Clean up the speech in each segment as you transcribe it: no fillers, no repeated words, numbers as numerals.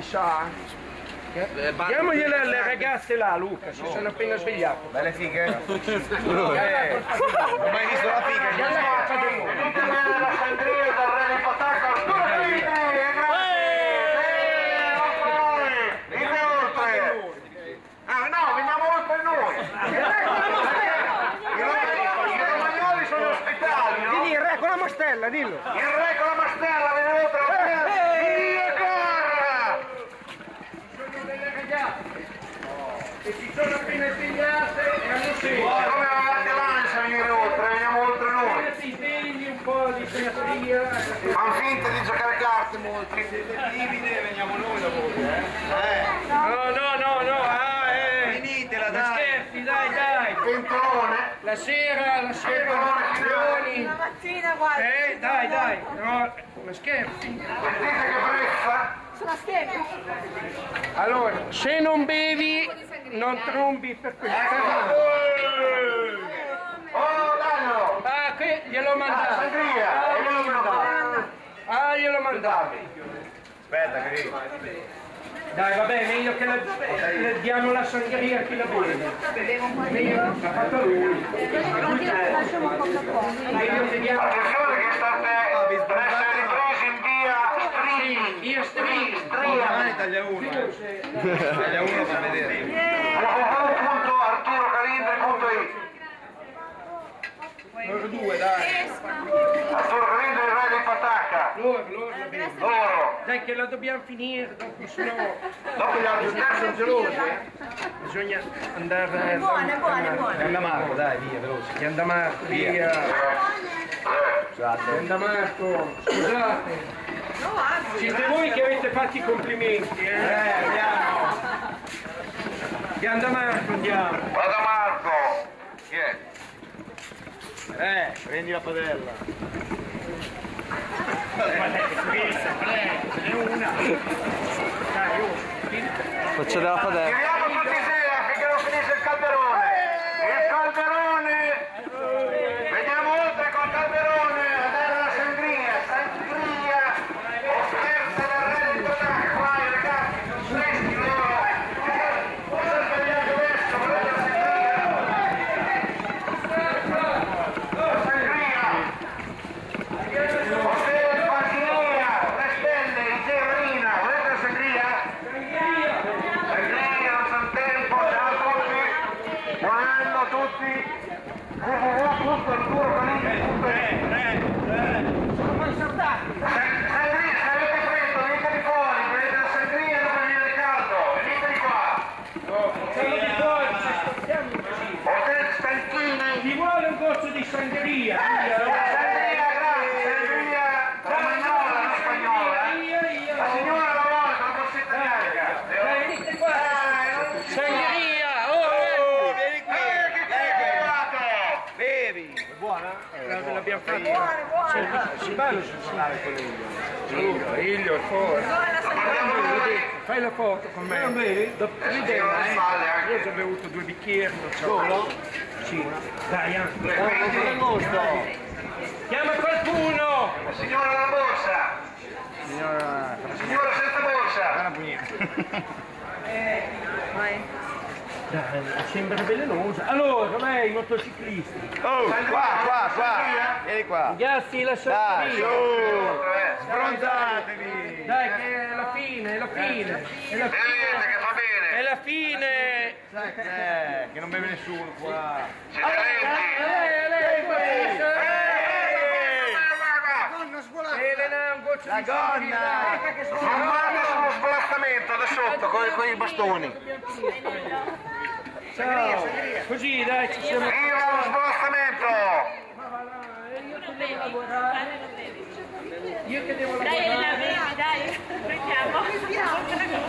sa. Diamogli le ragazze là, Luca, si sono appena svegliate. Belle fighe? Non ho mai visto la figa. La sangria del re di Patacca, Arturo Calindri, grazie! Oltre! Ah no, veniamo oltre noi! I romagnoli sono ospitali, no? Digli il re con la mastella, dillo! Il re con la mastella, viene oltre! E si sono appena svegliate e hanno sete. Come avevate l'ansia venire oltre, veniamo oltre noi. Si svegli un po' di geometria. Fanno finta di giocare a carte molti. Timide, veniamo noi da voi, No, Finitela, Ma dai! scherzi, dai! Pentolone. La sera, Pentolone. La mattina, guarda. Dai! No, ma scherzi? Sentite che fressa. Sulla schiena. Allora, se non bevi, non trombi per questo. Oh, daglielo. Ah, qui gliel'ho mandato. Sangria. Gliel'ho mandato. Aspetta, che Dai, vabbè, meglio che le diamo la sangria a chi la beve. Meglio l'ha fatto lui. Lasciamo un po' qua. Meglio che diamo... Attenzione che state per essere ripresi in via Io stringo. domani taglia uno, Taglia uno per vedere. www.arturocalindri.it. Loro due, dai. Arturo Calindri, il re di Patacca. Loro la bevono. Loro. Dai che la dobbiamo finire, dopo sennò Dopo gli altri sono gelosi, Bisogna andare... Buone. Andiamo Marco, dai, via, veloce. Che anda Marco, via. Che anda Marco, scusate. Siete voi che avete fatto i complimenti, Andiamo. Che anda Marco, andiamo. Vada Marco. Chi è? Prendi la padella. Faccio della padella. Tiriamo tutti insieme finché non finisce il calderone. Il calderone. Vediamo oltre col calderone. Vedere la sangria. Offerta del re di Patacca. Qua i ragazzi sono freschi loro. Cosa sbagliate adesso? Volete la sangria? La sangria. Hotel Basilia. Le stelle. Il Gerrina. Volete la sangria? Non sono tempo, ciao a tutti, buon anno a tutti, www.arturocalindri.it. Sangria, se avete freddo, venite di fuori, volete la sangria dove viene caldo, venite di qua. Siamo di fuori, ci stoppiamo così. Hotel Stanchini. Ti vuole un goccio di sangria? Sangria, grazie, sangria romagnola, non spagnola. La signora la vuole con la borsetta bianca. Venite qua. Sangria! Vieni qui. Bevi. È buona? L'abbiamo fatto. Buone. Si ballo sul solare con Ilio, è fuori. Fai la foto con me. Non bevi? Io ho bevuto 2 bicchieri. Solo? Sì. Dai, chiama qualcuno! La signora della borsa. Signora... Signora senza borsa. Dai, sembra velenosa. Allora, lei, motociclisti. Oh, qua. Vieni qua. Ragazzi, la Dai, sangria. sbronzatevi. Dai, che è la fine, è la fine. Vedete che fa bene. È la fine. Che non beve nessuno qua. Siete lenti. Elena, un goccio La di gonna. Non vado sullo sballastamento da sotto con i bastoni. Ciao. Così, dai, ci siamo. Viva lo sballastamento! Io che devo Dai, lavorare. dai, prendiamo.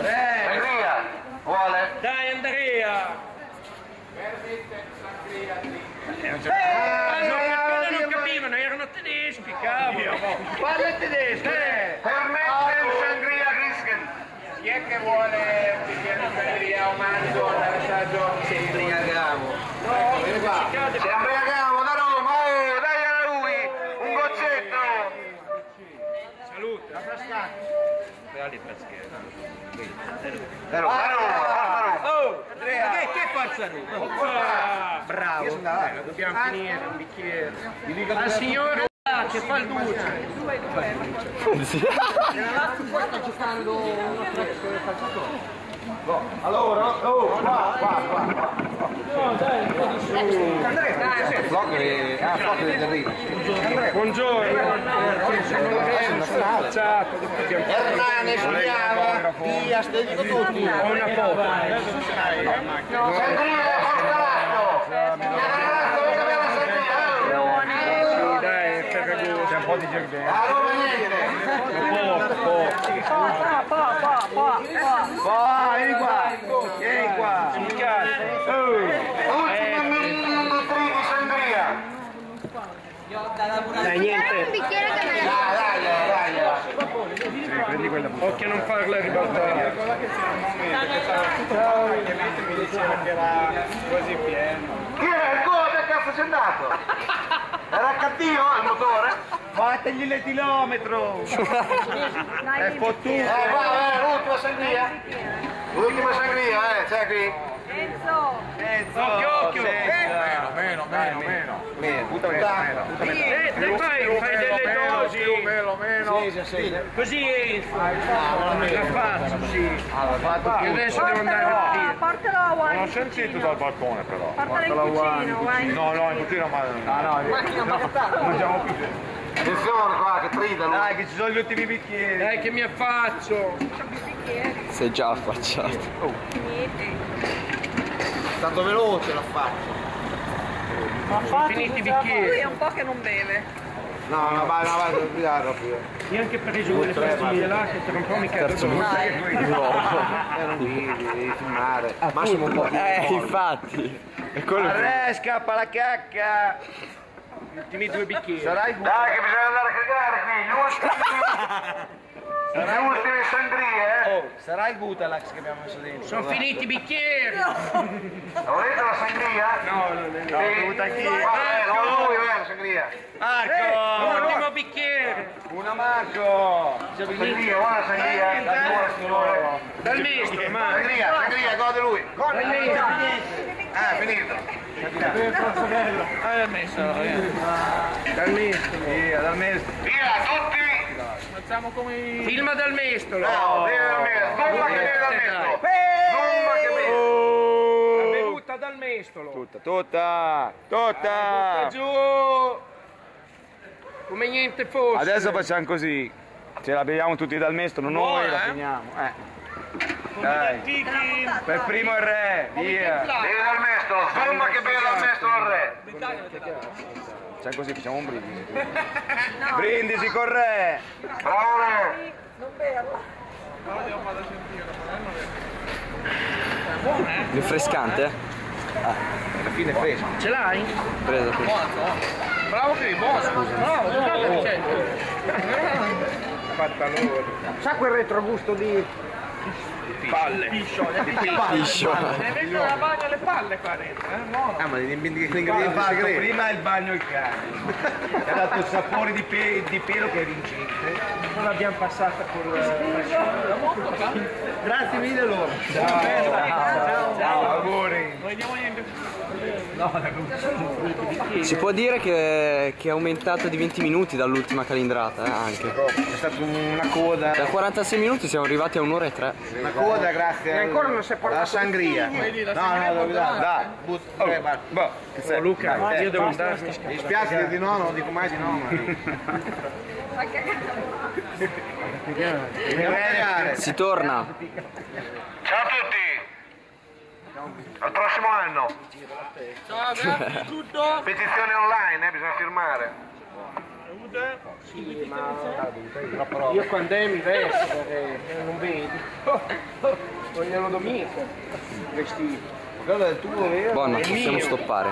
Sangria, vuole? Dai, Andrea. Non capivano, erano tedeschi, cavolo. Parla tedesco. Permette sangria Grisken. Chi è che vuole un bicchiere di sangria o manzo all'assaggio? Ci imbriaghiamo. Ci embriaghiamo da Roma, oh, dai a lui, un goccetto. Salute. Reali fresche. Che forza Roma? Bravo. Dobbiamo finire un bicchiere. La signora che fa il duce. Allora, Buongiorno. Ernane, Schiava, Diaz, te dico tutti. Ho una foto. Sangria, Portalasco. Venga la Sangria. Dai, Ferragosto. C'è un po' di giardino. A Roma niente. Vieni qua. Ultima millimetri di Sangria. Dai, niente. Un bicchiere che me Dai. Prendi quella. Occhio a non farla ribaltare. Chi è il gol? Che cazzo c'è andato? Era cattivo il motore? Fategli il chilometro. È fottuto. Vai, l'ultima Sangria. L'ultima Sangria, c'è qui. Occhio. Meno. Fai delle dosi. Così la faccio, sì. Io adesso devo andare a dire. Portalo a Juan. Non ho sentito dal balcone però. Portalo in cucina, vai. No, in cucina ma... Mangiamo più. Attenzione qua, che trida lui. Dai, che ci sono gli ultimi bicchieri. Dai che mi affaccio. Sei già affacciato. Tanto veloce l'ha fatto. Sono finiti i bicchieri. Lui è un po' che non beve. No, vai, non guidarlo più. Io anche preso quelle pastiglie là che tra un po' mi cado dopo. Non guidi, devi filmare. Massimo un po'. Infatti. È quello che... Arre, scappa la cacca. Gli ultimi 2 bicchieri. Sarai Dai che bisogna andare a cagare qui, gli ultimi Sangrie, Sarà il Butalax che abbiamo messo dentro. Sono finiti i bicchieri. Volete la Sangria? No, Bevuta anch'io. No, lui, la Sangria. Marco! l'ultimo bicchiere. Una Marco! Sangria, buona Sangria. Buona signore. Dal mestolo, ma. Sangria, gode lui. Finito. Dal mestolo. Via, dal mestolo. Via, tutti. Filma dal mestolo. No, vieni dal mestolo. Zumba che viene dal mestolo. Zumba che viene. La bevuta dal mestolo. Tutta! Butta giù. Come niente fosse. Adesso facciamo così. Ce la beviamo tutti dal mestolo, noi la finiamo. Dai. Per primo il re, via. Vieni dal mestolo. Zumba che viene dal mestolo il re. Facciamo così, facciamo un brindisi. Brindisi con re. Bravo re. Rinfrescante? Alla fine è fresco. Ce l'hai? Preso. Bravo che buono, scusa. Bravo, Fatta loro. sa quel retrogusto di palle? Piscio. Hai messo la bagno alle palle qua dentro, Ma l'ingrediente Fatto segreto. prima il bagno il cane. Ha dato il sapore di pelo che è vincente. Non l'abbiamo passata con Grazie mille loro. Ciao. Auguri. Si può dire che è aumentato di 20 minuti dall'ultima calendrata, anche. È stata una coda. Da 46 minuti siamo arrivati a 1 ora e 3. Una coda grazie ancora non si è portato alla sangria. No, dai. Boh, che sei? Luca, io devo andare. Mi dispiace di no, non dico mai di no. Si torna. Ciao a tutti. Al prossimo anno. Petizione online, bisogna firmare. Io quando mi vesto perché non vedi. Vogliono domenica. Vestiti. Quello è il tuo vero? Buono, possiamo stoppare.